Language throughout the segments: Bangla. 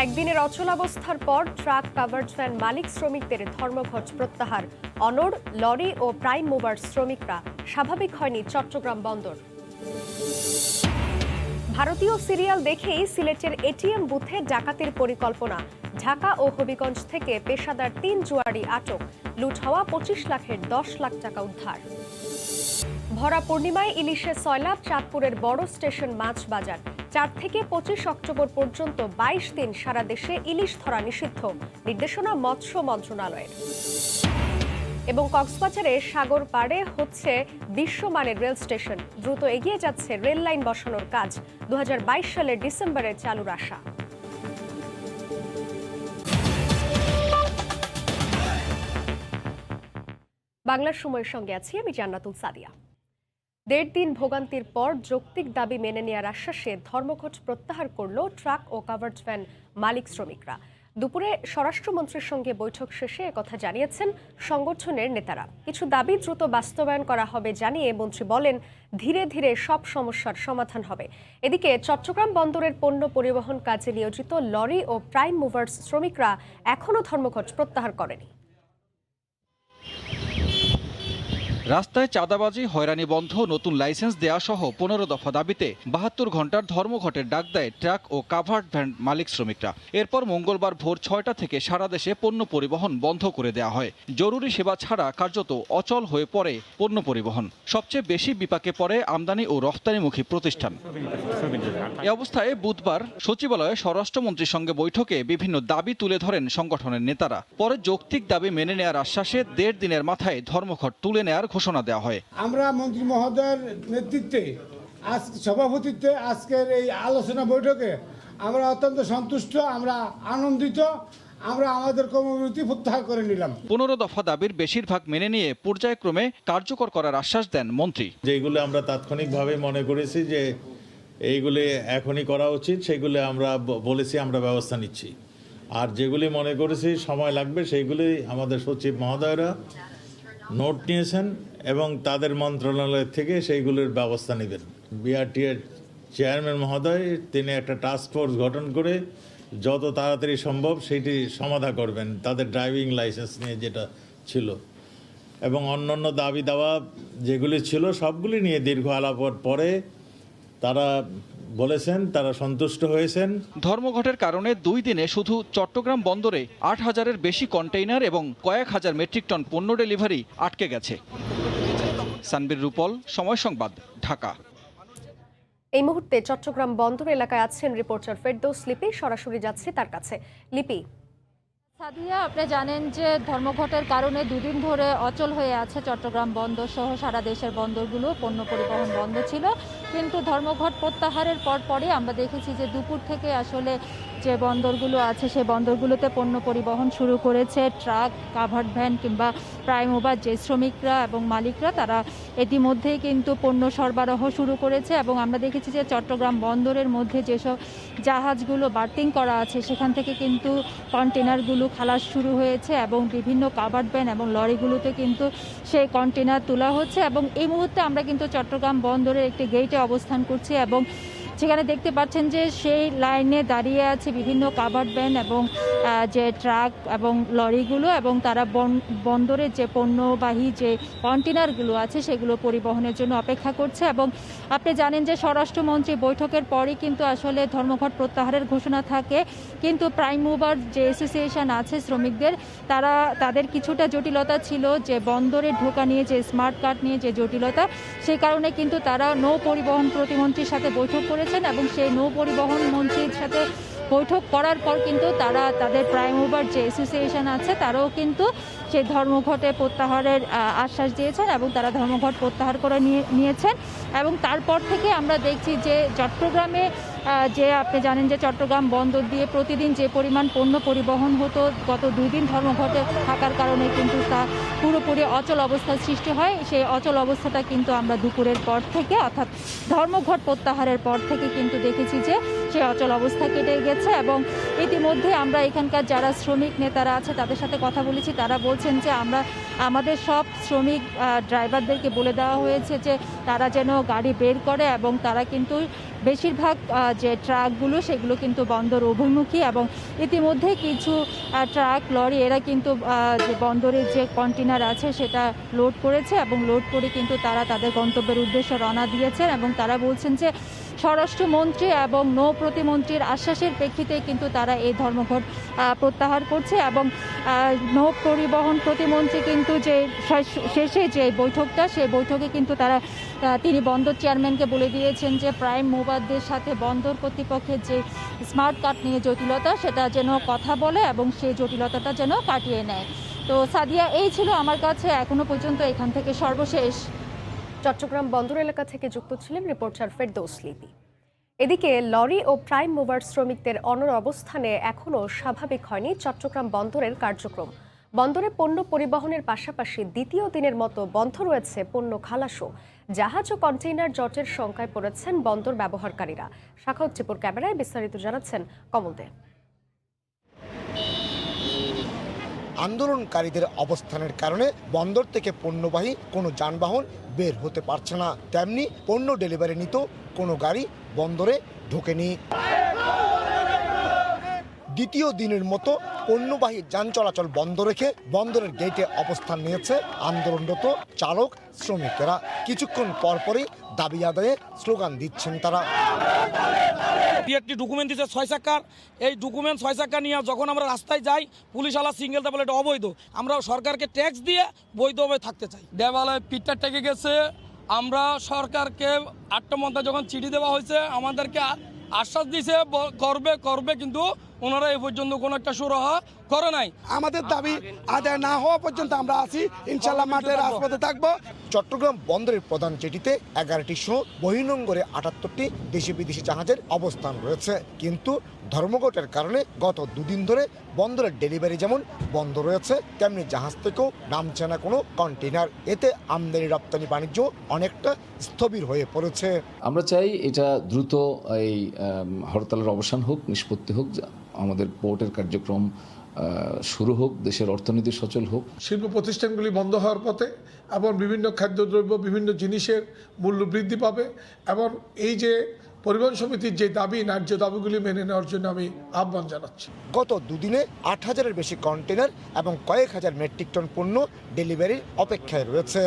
একদিনের অচলাবস্থার পর ট্রাক কাভার্ড ভ্যান মালিক শ্রমিকদের ধর্মঘট প্রত্যাহার। অনড়, লরি ও প্রাইম মুভার শ্রমিকরা স্বাভাবিক হয়নি চট্টগ্রাম বন্দর। ভারতীয় সিরিয়াল দেখেই সিলেটের এটিএম বুথে ডাকাতির পরিকল্পনা। ঢাকা ও হবিগঞ্জ থেকে পেশাদার ৩ জুয়ারি আটক। লুট হওয়া ২৫ লাখের ১০ লাখ টাকা উদ্ধার। ভরা পূর্ণিমায় ইলিশে সয়লাব চাঁদপুরের বড় স্টেশন মাছ বাজার। ৪ থেকে ২৫ অক্টোবর পর্যন্ত ২২ দিন সারা দেশে ইলিশ ধরা নিষিদ্ধ, নির্দেশনা মৎস্য মন্ত্রণালয়ের। এবং কক্সবাজারে সাগর পাড়ে হচ্ছে বিশ্বমানের রেল স্টেশন। দ্রুত এগিয়ে যাচ্ছে রেল লাইন বসানোর কাজ। ২০২২ সালের ডিসেম্বরে চালুর আশা। বাংলার সময়ের সঙ্গে আছি আমি জান্নাতুল সাদিয়া। ১.৫ দিন ভোগান্তির পর যৌক্তিক দাবি মেনে নেওয়ার আশ্বাসে ধর্মঘট প্রত্যাহার করল ট্রাক ও কাভার্ড ভ্যান মালিক শ্রমিকরা। দুপুরে স্বরাষ্ট্রমন্ত্রীর সঙ্গে বৈঠক শেষে একথা জানিয়েছেন সংগঠনের নেতারা। কিছু দাবি দ্রুত বাস্তবায়ন করা হবে জানিয়ে মন্ত্রী বলেন, ধীরে ধীরে সব সমস্যার সমাধান হবে। এদিকে চট্টগ্রাম বন্দরের পণ্য পরিবহন কাজে নিয়োজিত লরি ও প্রাইম মুভার্স শ্রমিকরা এখনও ধর্মঘট প্রত্যাহার করেনি। রাস্তায় চাঁদাবাজি, হয়রানি বন্ধ, নতুন লাইসেন্স দেয়া সহ ১৫ দফা দাবিতে ৭২ ঘন্টার ধর্মঘটের ডাক দেয় ট্রাক ও কাভার্ড ভ্যান মালিক শ্রমিকরা। এরপর মঙ্গলবার ভোর ৬টা থেকে সারা দেশে পণ্য পরিবহন বন্ধ করে দেওয়া হয়। জরুরি সেবা ছাড়া কার্যত অচল হয়ে পড়ে পণ্য পরিবহন। সবচেয়ে বেশি বিপাকে পড়ে আমদানি ও রফতানিমুখী প্রতিষ্ঠান। এ অবস্থায় বুধবার সচিবালয়ে স্বরাষ্ট্রমন্ত্রীর সঙ্গে বৈঠকে বিভিন্ন দাবি তুলে ধরেন সংগঠনের নেতারা। পরে যৌক্তিক দাবি মেনে নেওয়ার আশ্বাসে ১.৫ দিনের মাথায় ধর্মঘট তুলে নেওয়ার ঘোষণা দেওয়া হয়। আমরা মন্ত্রী মহোদয়ের নেতৃত্বে সভাপতিত্বে আজকের এই আলোচনা বৈঠকে আমরা অত্যন্ত সন্তুষ্ট, আমরা আনন্দিত। আমরা আমাদের কর্মবিরতি প্রত্যাহার করে নিলাম। ১৫ দফা দাবির বেশিরভাগ মেনে নিয়ে পর্যায়ক্রমে কার্যকর করার আশ্বাস দেন মন্ত্রী। যেগুলো আমরা তাৎক্ষণিকভাবে মনে করেছি যে এইগুলি এখনই করা উচিত, সেগুলো আমরা বলেছি আমরা ব্যবস্থা নিচ্ছি। আর যেগুলি মনে করেছি সময় লাগবে সেইগুলি আমাদের সচিব মহোদয়রা নোট নিয়েছেন এবং তাদের মন্ত্রণালয় থেকে সেইগুলোর ব্যবস্থা নেবেন। বিআরটিএর চেয়ারম্যান মহোদয় তিনি একটা টাস্ক ফোর্স গঠন করে যত তাড়াতাড়ি সম্ভব সেইটি সমাধান করবেন, তাদের ড্রাইভিং লাইসেন্স নিয়ে যেটা ছিল এবং অন্যান্য দাবি দাওয়া যেগুলি ছিল সবগুলি নিয়ে দীর্ঘ আলাপের পরে তারা বলেছেন তারা সন্তুষ্ট হয়েছেন। ধর্মঘটের কারণে ২ দিনে শুধু চট্টগ্রাম বন্দরে ৮,০০০-এর বেশি কন্টেইনার এবং কয়েক হাজার মেট্রিক টন পণ্য ডেলিভারি আটকে গেছে। সানবীর রূপল, সময় সংবাদ, ঢাকা। এই মুহূর্তে চট্টগ্রাম বন্দর এলাকায় আছেন রিপোর্টার ফেরদৌস লিপি। সরাসরি যাচ্ছে তার কাছে। লিপি, সাদিয়া, আপনি জানেন যে ধর্মঘটের কারণে ২ দিন ধরে অচল হয়ে আছে চট্টগ্রাম বন্দর সহ সারা দেশের বন্দরগুলো, পণ্য পরিবহন বন্ধ ছিল। কিন্তু ধর্মঘট প্রত্যাহারের পরই আমরা দেখেছি যে দুপুর থেকে আসলে যে বন্দরগুলো আছে সেই বন্দরগুলোতে পণ্য পরিবহন শুরু করেছে ট্রাক, কাভার্ড ভ্যান কিংবা প্রাইম মুভার যে শ্রমিকরা এবং মালিকরা, তারা ইতিমধ্যেই কিন্তু পণ্য সরবরাহ শুরু করেছে। এবং আমরা দেখেছি যে চট্টগ্রাম বন্দরের মধ্যে যেসব জাহাজগুলো বার্থিং করা আছে সেখান থেকে কিন্তু কন্টেনারগুলো খালাস শুরু হয়েছে এবং বিভিন্ন কাভার্ড ভ্যান এবং লরিগুলোতে কিন্তু সেই কন্টেনার তোলা হচ্ছে। এবং এই মুহূর্তে আমরা কিন্তু চট্টগ্রাম বন্দরের একটি গেটে অবস্থান করছি এবং সেখানে দেখতে পাচ্ছেন যে সেই লাইনে দাঁড়িয়ে আছে বিভিন্ন কাভার্ড ভ্যান এবং যে ট্রাক এবং লরিগুলো, এবং তারা বন্দরের যে পণ্যবাহী যে কন্টেনারগুলো আছে সেগুলো পরিবহনের জন্য অপেক্ষা করছে। এবং আপনি জানেন যে স্বরাষ্ট্রমন্ত্রী বৈঠকের পরই কিন্তু আসলে ধর্মঘট প্রত্যাহারের ঘোষণা থাকে, কিন্তু প্রাইম মুভার যে অ্যাসোসিয়েশন আছে শ্রমিকদের, তাদের কিছুটা জটিলতা ছিল যে বন্দরে ঢোকা নিয়ে, যে স্মার্ট কার্ড নিয়ে যে জটিলতা, সেই কারণে কিন্তু তারা নৌ পরিবহন প্রতিমন্ত্রীর সাথে বৈঠক করেছেন এবং সেই নৌ পরিবহন মন্ত্রীর সাথে বৈঠক করার পর কিন্তু তারা তাদের প্রাইম মুভার যে অ্যাসোসিয়েশন আছে তারাও কিন্তু সেই ধর্মঘটে প্রত্যাহারের আশ্বাস দিয়েছেন এবং তারা ধর্মঘট প্রত্যাহার করে নিয়েছেন। এবং তারপর থেকে আমরা দেখছি যে চট্টগ্রামে যে আপনি জানেন যে চট্টগ্রাম বন্দর দিয়ে প্রতিদিন যে পরিমাণ পণ্য পরিবহন হতো, গত ২ দিন ধর্মঘটে থাকার কারণে কিন্তু তা পুরোপুরি অচল অবস্থার সৃষ্টি হয়। সেই অচল অবস্থাটা কিন্তু আমরা দুপুরের পর থেকে, অর্থাৎ ধর্মঘট প্রত্যাহারের পর থেকে কিন্তু দেখেছি যে সেই অচল অবস্থা কেটে গেছে। এবং ইতিমধ্যে আমরা এখানকার যারা শ্রমিক নেতারা আছে তাদের সাথে কথা বলেছি, তারা বলছে বলছেন যে আমাদের সব শ্রমিক ড্রাইভারদেরকে বলে দেওয়া হয়েছে যে তারা যেন গাড়ি বের করে, এবং তারা কিন্তু বেশিরভাগ যে ট্রাকগুলো সেগুলো কিন্তু বন্দর অভিমুখী, এবং ইতিমধ্যে কিছু ট্রাক লরি এরা কিন্তু যে বন্দরের যে কন্টেনার আছে সেটা লোড করেছে, এবং লোড করে কিন্তু তারা তাদের গন্তব্যের উদ্দেশ্যে রওনা দিয়েছেন। এবং তারা বলছেন যে স্বরাষ্ট্রমন্ত্রী এবং নৌ প্রতিমন্ত্রীর আশ্বাসের প্রেক্ষিতে কিন্তু তারা এই ধর্মঘট প্রত্যাহার করছে। এবং নৌ পরিবহন প্রতিমন্ত্রী কিন্তু যে শেষে যে বৈঠকটা, সেই বৈঠকে কিন্তু তিনি বন্দর চেয়ারম্যানকে বলে দিয়েছেন যে প্রাইম মুভারদের সাথে বন্দর কর্তৃপক্ষের যে স্মার্ট কার্ড নিয়ে জটিলতা সেটা যেন কথা বলে এবং সেই জটিলতাটা যেন কাটিয়ে নেয়। তো সাদিয়া, এই ছিল আমার কাছে এখনো পর্যন্ত এখান থেকে সর্বশেষ। চট্টগ্রাম বন্দর এলাকা থেকে যুক্ত ছিলেন রিপোর্টার ফেরদৌস লিপি। এদিকে লরি ও প্রাইম মুভার শ্রমিকদের অনড় অবস্থানে এখনও স্বাভাবিক হয়নি চট্টগ্রাম বন্দরের কার্যক্রম। বন্দরে পণ্য পরিবহনের পাশাপাশি দ্বিতীয় দিনের মতো বন্ধ রয়েছে পণ্য খালাসও। জাহাজ ও কন্টেইনার জটের শঙ্কায় পড়েছেন বন্দর ব্যবহারকারীরা। শাখাউত টিপুর ক্যামেরায় বিস্তারিত জানাচ্ছেন কমল দে। আন্দোলনকারীদের অবস্থানের কারণে বন্দর থেকে পণ্যবাহী কোনো যানবাহন বের হতে পারছে না, তেমনি পণ্য ডেলিভারি নিত কোনো গাড়ি বন্দরে ঢোকেনি। দ্বিতীয় দিনের মতো পণ্যবাহী যান চলাচল বন্ধ রেখে বন্দরের গেটে অবস্থান নিয়েছে আন্দোলনরত চালক শ্রমিকেরা। কিছুক্ষণ পরপরই দাবি আদায়ে স্লোগান দিচ্ছেন তারা। একটি ডকুমেন্ট দিচ্ছে 6 চাকার, এই ডকুমেন্ট 6 চাকা নিয়ে যখন আমরা রাস্তায় যাই পুলিশ আলা সিঙ্গেল বলে এটা অবৈধ। আমরা সরকারকে ট্যাক্স দিয়ে বৈধভাবে থাকতে চাই। দেওয়ালে পিঠটা টেকে গেছে। আমরা সরকারকে 8টা মধ্যে যখন চিঠি দেওয়া হয়েছে আমাদেরকে আশ্বাস দিয়েছে করবে, কিন্তু ওনারা এ পর্যন্ত কোনো একটা সুরাহা করে নাই। আমাদের দাবি আদায় না হওয়া পর্যন্ত আমরা আছি, ইনশাল্লাহ মাঠে রাজপথে থাকবো। চট্টগ্রাম বন্দরের প্রধান জেটিতে 11টি সহ বহির্নোঙরে 78টি দেশি বিদেশি জাহাজের অবস্থান রয়েছে, কিন্তু ধর্মঘটের কারণে গত দুদিন ধরে বন্দরের ডেলিভারি যেমন বন্ধ রয়েছে, তেমনি জাহাজ থেকেও নামছে না কোনো কন্টেইনার। এতে আমদানি রপ্তানি বাণিজ্য অনেকটা স্থবির হয়ে পড়েছে। আমরা চাই এটা দ্রুত এই হরতালের অবসান হোক, নিষ্পত্তি হোক, আমাদের পোর্টের কার্যক্রম শুরু হোক, দেশের অর্থনীতি সচল হোক। শিল্প প্রতিষ্ঠানগুলি বন্ধ হওয়ার পথে এবং বিভিন্ন খাদ্যদ্রব্য বিভিন্ন জিনিসের মূল্য বৃদ্ধি পাবে, এবং এই যে পরিবহন সমিতির যে দাবি, ন্যায্য দাবিগুলি মেনে নেওয়ার জন্য আমি আহ্বান জানাচ্ছি। গত দুদিনে 8,000-এর বেশি কন্টেনার এবং কয়েক হাজার মেট্রিক টন পণ্য ডেলিভারির অপেক্ষায় রয়েছে।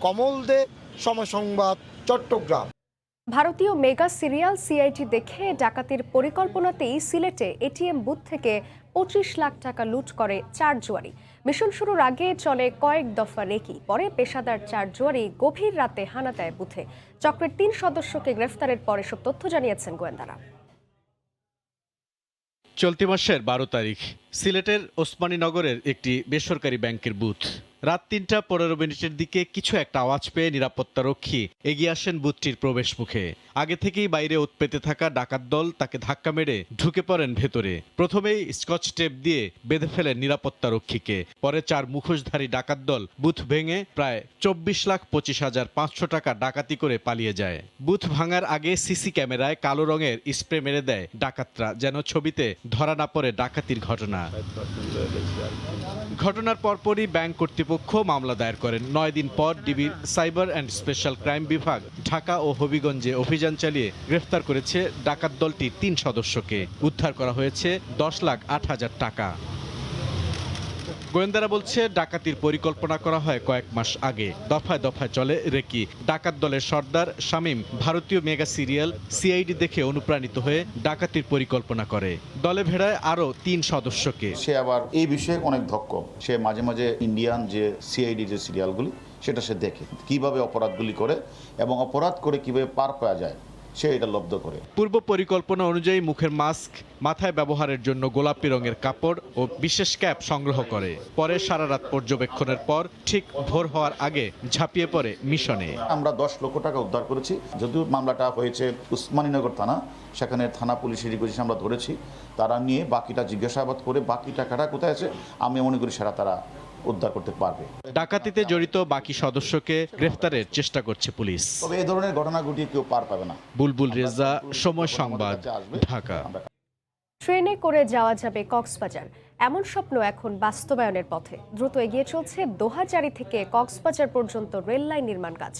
কমল দে, সময় সংবাদ, চট্টগ্রাম। ভারতীয় মেগা সিরিয়াল সিআইডি দেখে ডাকাতির পরিকল্পনাতেই সিলেটে এটিএম বুথ থেকে 25 লাখ টাকা লুট করে 4 জুয়ারি। মিশন শুরুর আগে চলে কয়েক দফা রেকি, পরে পেশাদার 4 জুয়ারি গভীর রাতে হানা দেয় বুথে। চক্রের 3 সদস্যকে গ্রেফতারের পরে সব তথ্য জানিয়েছেন গোয়েন্দারা। চলতি মাসের 12 তারিখ সিলেটের ওসমানীনগরের একটি বেসরকারি ব্যাংকের বুথ। রাত 3টা 15 মিনিটের দিকে কিছু একটা আওয়াজ পেয়ে নিরাপত্তারক্ষী এগিয়ে আসেন বুথটির প্রবেশ মুখে। আগে থেকেই বাইরে উৎপেতে থাকা ডাকাত দল তাকে ধাক্কা মেরে ঢুকে পড়েন ভেতরে। প্রথমেই স্কচ টেপ দিয়ে বেঁধে ফেলেন নিরাপত্তারক্ষীকে, পরে 4 মুখোশধারী ডাকাত দল বুথ ভেঙে প্রায় 24,25,500 টাকা ডাকাতি করে পালিয়ে যায়। বুথ ভাঙার আগে সিসি ক্যামেরায় কালো রঙের স্প্রে মেরে দেয় ডাকাতরা, যেন ছবিতে ধরা না পড়ে ডাকাতির ঘটনা। ঘটনার পরপরই ব্যাংক কর্তৃপক্ষ মামলা দায়ের করেন। 9 দিন পর ডিবির সাইবার অ্যান্ড স্পেশাল ক্রাইম বিভাগ ঢাকা ও হবিগঞ্জে অভিযান চালিয়ে গ্রেফতার করেছে ডাকাত দলটির 3 সদস্যকে। উদ্ধার করা হয়েছে 10,08,000 টাকা। গোয়েন্দারা বলছে ডাকাতির পরিকল্পনা করা হয় কয়েক মাস আগে। দফায় দফায় চলে রেকি। ডাকাত দলের সর্দার শামীম ভারতীয় মেগা সিরিয়াল সিআইডি দেখে অনুপ্রাণিত হয়ে ডাকাতির পরিকল্পনা করে। দলে ভেড়ায় আরও 3 সদস্যকে। সে আবার এই বিষয়ে অনেক দক্ষ। সে মাঝে মাঝে ইন্ডিয়ান যে সিআইডি যে সিরিয়ালগুলি সেটা সে দেখে কিভাবে অপরাধগুলি করে এবং অপরাধ করে কিভাবে পার পাওয়া যায়, সে এটা লব্ধ করে। পূর্ব পরিকল্পনা অনুযায়ী মুখের মাস্ক, মাথায় ব্যবহারের জন্য গোলাপি রঙের কাপড় ও বিশেষ ক্যাপ সংগ্রহ করে। পরে সারা রাত পর্যবেক্ষণের পর ঠিক ভোর হওয়ার আগে ঝাঁপিয়ে পড়ে মিশনে। আমরা 10 লক্ষ টাকা উদ্ধার করেছি। যদিও মামলাটা হয়েছে উসমানীনগর থানা, সেখানে থানা পুলিশের রিকোয়েস্ট আমরা ধরেছি। তারা নিয়ে বাকিটা জিজ্ঞাসাবাদ করে বাকি টাকাটা কোথায় আছে আমি মনে করি সেটা তারা উদ্ধার করতে পারবে। ডাকাতিতে জড়িত বাকি সদস্যকে গ্রেফতারের চেষ্টা করছে পুলিশ। তবে এই ধরনের ঘটনা ঘটিয়ে কেউ পার পাবে না। বুলবুল রেজা, সময় সংবাদ, ঢাকা। ট্রেনে করে যাওয়া যাবে কক্সবাজার, এমন স্বপ্ন এখন বাস্তবায়নের পথে। দ্রুত এগিয়ে চলছে দোহাজারী থেকে কক্সবাজার পর্যন্ত রেল লাইন নির্মাণ কাজ।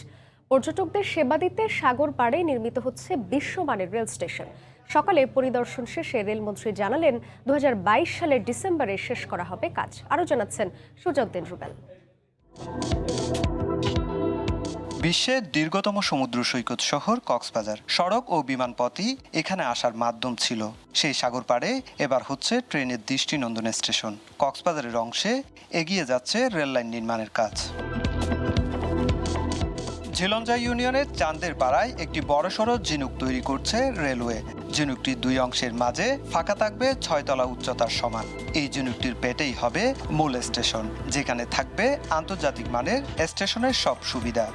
পর্যটকদের সেবা দিতে সাগর পাড়ে নির্মিত হচ্ছে বিশ্বমানের রেল স্টেশন। সকালে পরিদর্শন শেষে রেলমন্ত্রী জানালেন 2022 সালের ডিসেম্বরে শেষ করা হবে কাজ। আরও জানাচ্ছেন সুজাউদ্দিন রুবেল। বিশ্বের দীর্ঘতম সমুদ্র সৈকত শহর কক্সবাজার, সড়ক ও বিমানপথই এখানে আসার মাধ্যম ছিল। সেই সাগর পাড়ে এবার হচ্ছে ট্রেনের দৃষ্টিনন্দন স্টেশন। কক্সবাজারের অংশে এগিয়ে যাচ্ছে রেললাইন নির্মাণের কাজ। ঝিলঞ্জা ইউনিয়নের চান্দের পাড়ায় একটি বড়সড় ঝিনুক তৈরি করছে রেলওয়ে। ঝিনুকটির দুই অংশের মাঝে ফাঁকা থাকবে 6 তলা উচ্চতার সমান। এই ঝিনুকটির পেটেই হবে মূল স্টেশন, যেখানে থাকবে আন্তর্জাতিক মানের স্টেশনের সব সুবিধা।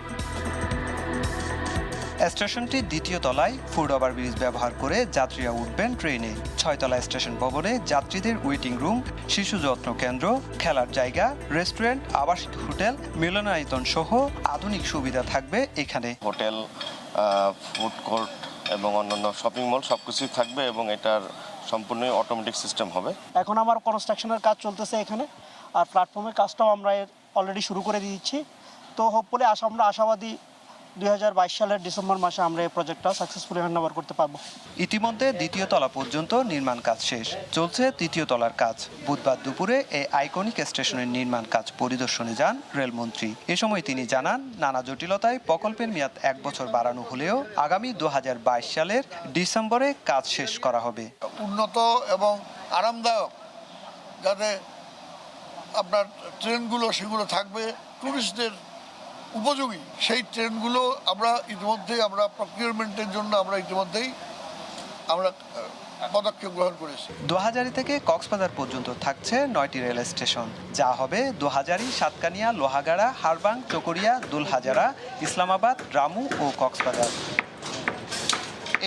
স্টেশনটির দ্বিতীয় তলায় ফুট ওভারব্রিজ ব্যবহার করে যাত্রীরা উঠবেন ট্রেনে। 6 তলা স্টেশন ভবনে যাত্রীদের ওয়েটিং রুম, শিশু যত্ন কেন্দ্র, খেলার জায়গা, রেস্টুরেন্ট, আবাসিক হোটেল, মিলনায়তন সহ আধুনিক সুবিধা থাকবে এখানে। হোটেল, ফুড কোর্ট এবং অন্যান্য শপিং মল সবকিছুই থাকবে এবং এটার সম্পূর্ণ অটোমেটিক সিস্টেম হবে। এখন আমার কনস্ট্রাকশনের কাজ চলতেছে এখানে, আর প্ল্যাটফর্মের কাজটাও আমরা অলরেডি শুরু করে দিয়েছি। তো হোপফুলি আমরা আশাবাদী 2022 সালের ডিসেম্বর মাসে আমরা এই প্রজেক্টটা সাকসেসফুলি হ্যান্ডওভার করতে পারবো। ইতিমধ্যে দ্বিতীয় তলা পর্যন্ত নির্মাণ কাজ শেষ, চলছে তৃতীয় তলার কাজ। বুধবার দুপুরে এই আইকনিক স্টেশনের নির্মাণ কাজ পরিদর্শনে যান রেলমন্ত্রী। এ সময় তিনি জানান, নানা জটিলতায় প্রকল্পের মেয়াদ 1 বছর বাড়ানো হলেও আগামী 2022 সালের ডিসেম্বরে কাজ শেষ করা হবে। উন্নত এবং আরামদায়ক যাতে আপনার ট্রেনগুলো সেগুলো থাকবে, টুরিস্টদের উপযোগী সেই ট্রেনগুলো আমরা ইতিমধ্যেই প্রকিউরমেন্টের জন্য ইতিমধ্যেই পদক্ষেপ গ্রহণ করেছি। দোহাজারী থেকে কক্সবাজার পর্যন্ত থাকছে 9টি রেল স্টেশন, যা হবে দোহাজারী, সাতকানিয়া, লোহাগাড়া, হারবাং, চকরিয়া, দুলহাজারা, ইসলামাবাদ, রামু ও কক্সবাজার।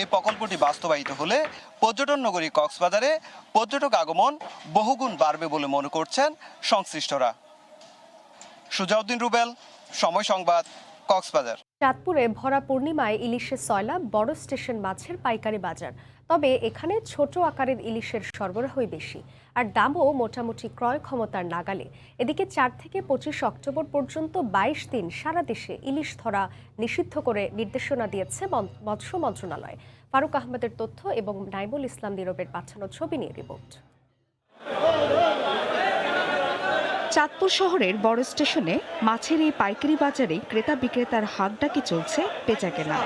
এই প্রকল্পটি বাস্তবায়িত হলে পর্যটন নগরী কক্সবাজারে পর্যটক আগমন বহুগুণ বাড়বে বলে মনে করছেন সংশ্লিষ্টরা। সুজাউদ্দিন রুবেল, সময় সংবাদ, কক্সবাজার। চাঁদপুরে ভরা পূর্ণিমায় ইলিশের সয়লা বড় স্টেশন মাছের পাইকারি বাজার। তবে এখানে ছোট আকারের ইলিশের সরবরাহই বেশি, আর দামও মোটামুটি ক্রয় ক্ষমতার নাগালে। এদিকে 4 থেকে 25 অক্টোবর পর্যন্ত 22 দিন সারা দেশে ইলিশ ধরা নিষিদ্ধ করে নির্দেশনা দিয়েছে মৎস্য মন্ত্রণালয়। ফারুক আহমেদের তথ্য এবং নাইমুল ইসলাম নীরবের পাঠানো ছবি নিয়ে রিপোর্ট। চাঁদপুর শহরের বড় স্টেশনে মাছের এই পাইকারি বাজারে ক্রেতা বিক্রেতার হাত ডাকে চলছে বেচাকেনা।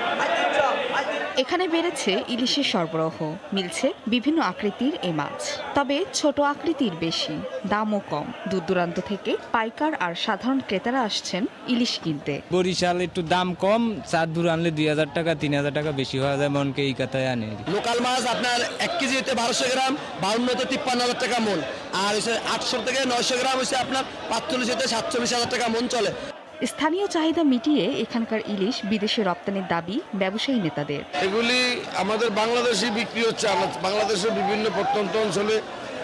এখানে বেড়েছে ইলিশের সরবরাহ, মিলছে বিভিন্ন আকৃতির এ মাছ। তবে ছোট আকৃতির বেশি, দামও কম। দূর দূরান্ত থেকে পাইকার আর সাধারণ ক্রেতারা আসছেন ইলিশ কিনতে। বরিশাল একটু দাম কম, চাঁদপুর আনলে 2000 টাকা 3000 টাকা বেশি হওয়া যায়, মনকে এই কথায় আনে। লোকাল মাছ আপনার 1 কেজি হতে 1200 গ্রাম 52 থেকে 53,000 টাকা মন, আর 800 থেকে 900 গ্রাম হচ্ছে আপনার 45 থেকে 47,000 টাকা মন চলে। স্থানীয় চাহিদা মিটিয়ে এখানকার ইলিশ বিদেশে রপ্তানির দাবি ব্যবসায়ী নেতাদের। এগুলি আমাদের বাংলাদেশে বিক্রি হচ্ছে, বাংলাদেশের বিভিন্ন প্রত্যন্ত অঞ্চলে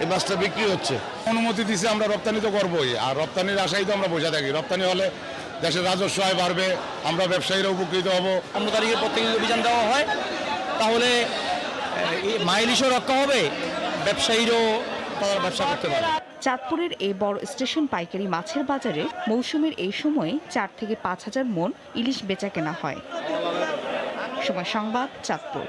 এই মাছটা বিক্রি হচ্ছে। অনুমতি দিছে, আমরা রপ্তানি তো করবোই, আর রপ্তানির আশাই তো আমরা বসে থাকি। রপ্তানি হলে দেশের রাজস্ব আয় বাড়বে, আমরা ব্যবসায়ীরা উপকৃত হব। 15 তারিখে প্রত্যেক অভিযান দেওয়া হয়, তাহলে মা ইলিশও রক্ষা হবে, ব্যবসায়ীরাও তারা ব্যবসা করতে পারে। চাঁদপুরের এই বড় স্টেশন পাইকারি মাছের বাজারে মৌসুমের এই সময়ে 4 থেকে 5,000 মন ইলিশ বেচা কেনা হয়। সময় সংবাদ, চাঁদপুর।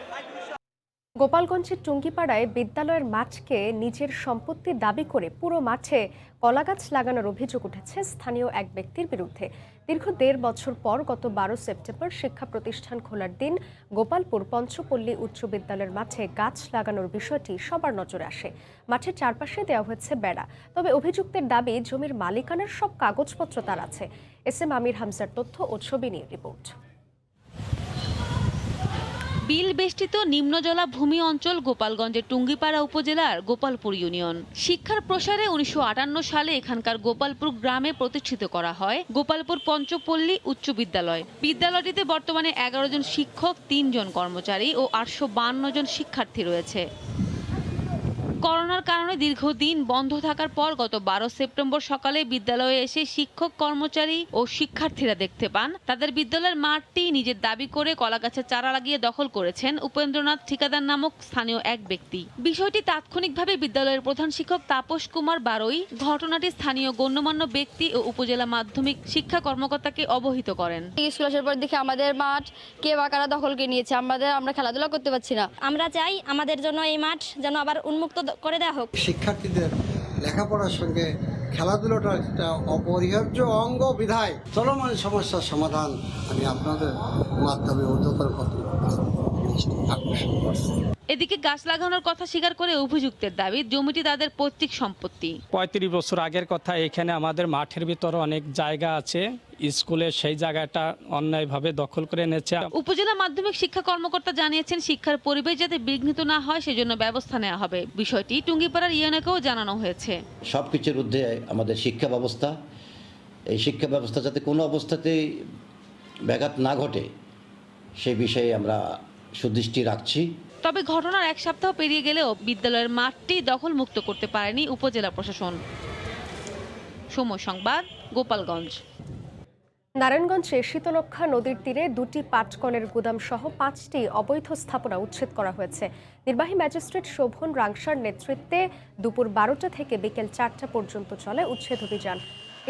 গোপালগঞ্জের টুঙ্গিপাড়ায় বিদ্যালয়ের মাঠকে নিজের সম্পত্তি দাবি করে পুরো মাঠে কলাগাছ লাগানোর অভিযোগ উঠেছে স্থানীয় এক ব্যক্তির বিরুদ্ধে। দীর্ঘ 1.5 বছর পর গত 12 সেপ্টেম্বর শিক্ষা প্রতিষ্ঠান খোলার দিন গোপালপুর পঞ্চপল্লী উচ্চ বিদ্যালয়ের মাঠে গাছ লাগানোর বিষয়টি সবার নজরে আসে। মাঠের চারপাশে দেওয়া হয়েছে বেড়া, তবে অভিযুক্তের দাবি জমির মালিকানার সব কাগজপত্র তার আছে। এস এম আমির হামজার তথ্য ও ছবি নিয়ে রিপোর্ট। বিল বেষ্টিত নিম্নজলা ভূমি অঞ্চল গোপালগঞ্জের টুঙ্গিপাড়া উপজেলার গোপালপুর ইউনিয়ন। শিক্ষার প্রসারে 1958 সালে এখানকার গোপালপুর গ্রামে প্রতিষ্ঠিত করা হয় গোপালপুর পঞ্চপল্লী উচ্চ বিদ্যালয়। বিদ্যালয়টিতে বর্তমানে 11 জন শিক্ষক, 3 জন কর্মচারী ও 852 জন শিক্ষার্থী রয়েছে। করোনার কারণে দীর্ঘদিন বন্ধ থাকার পর গত 12 সেপ্টেম্বর সকালে বিদ্যালয়ে এসে শিক্ষক কর্মচারী ও শিক্ষার্থীরা দেখতে পান তাদের বিদ্যালয়ের মাঠটি নিজের দাবি করে কলাগাছের চারা লাগিয়ে দখল করেছেন উপেন্দ্রনাথ ঠিকাদার নামক স্থানীয় এক ব্যক্তি। বিষয়টি তাৎক্ষণিকভাবে বিদ্যালয়ের প্রধান শিক্ষক তাপস কুমার বারোই ঘটনাটি স্থানীয় গণ্যমান্য ব্যক্তি ও উপজেলা মাধ্যমিক শিক্ষা কর্মকর্তাকে অবহিত করেন। স্কুল আসার পর দেখি আমাদের মাঠ কে বা কারা দখলকে নিয়েছে, আমরা খেলাধুলা করতে পারছি না। আমরা চাই আমাদের জন্য এই মাঠ যেন আবার উন্মুক্ত করে দেওয়া হোক। শিক্ষার্থীদের লেখাপড়ার সঙ্গে খেলাধুলাটা একটা অপরিহার্য অঙ্গ বিধায় চলমান সমস্যার সমাধান আমি আপনাদের মাধ্যমে উদ্যোগের আকর্ষণ করছি। এদিকে গাছ লাগানোর কথা স্বীকার করে অভিযুক্তের দাবি জমিটি তাদের পৈতৃক সম্পত্তি। 35 বছর আগের কথা, এখানে আমাদের মাঠের ভিতরে অনেক জায়গা আছে, স্কুলে সেই জায়গাটা অন্যায়ভাবে দখল করে এনেছে। উপজেলা মাধ্যমিক শিক্ষা কর্মকর্তা জানিয়েছেন শিক্ষার পরিবেশ যাতে বিঘ্নিত না হয় সেজন্য ব্যবস্থা নেওয়া হবে। বিষয়টি টুঙ্গিপাড়ার ইউএনওকেও জানানো হয়েছে। সবকিছুর ঊর্ধ্বে আমাদের শিক্ষা ব্যবস্থা, এই শিক্ষা ব্যবস্থা যাতে কোনো অবস্থাতেই ব্যাঘাত না ঘটে সেই বিষয়ে আমরা সুদৃষ্টি রাখছি। তবে ঘটনার এক সপ্তাহ পেরিয়ে গেলেও বিদ্যালয়ের মাঠটি দখল মুক্ত করতে পারেনি উপজেলা প্রশাসন। সময় সংবাদ, গোপালগঞ্জ। নারায়ণগঞ্জে শীতলক্ষ্যা নদীর তীরে 2টি পাটকলের গুদাম সহ 5টি অবৈধ স্থাপনা উচ্ছেদ করা হয়েছে। নির্বাহী ম্যাজিস্ট্রেট শোভন রাংসার নেতৃত্বে দুপুর 12টা থেকে বিকেল 4টা পর্যন্ত চলে উচ্ছেদ অভিযান।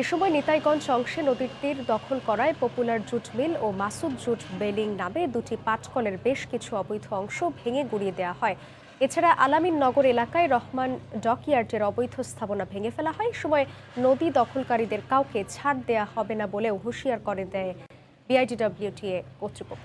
এ সময় নিতাইগঞ্জ অংশে নদীর তীর দখল করায় পপুলার জুট মিল ও মাসুদ জুট বেলিং নামে 2টি পাটকলের বেশ কিছু অবৈধ অংশ ভেঙে গুড়িয়ে দেওয়া হয়। এছাড়া আলামিন নগর এলাকায় রহমান ডকইয়ার্ডের অবৈধ স্থাপনা ভেঙে ফেলা হয়। সময় নদী দখলকারীদের কাউকে ছাড় দেয়া হবে না বলেও হুঁশিয়ার করে দেয় বিআইডিডব্লিউটিএ কর্তৃপক্ষ।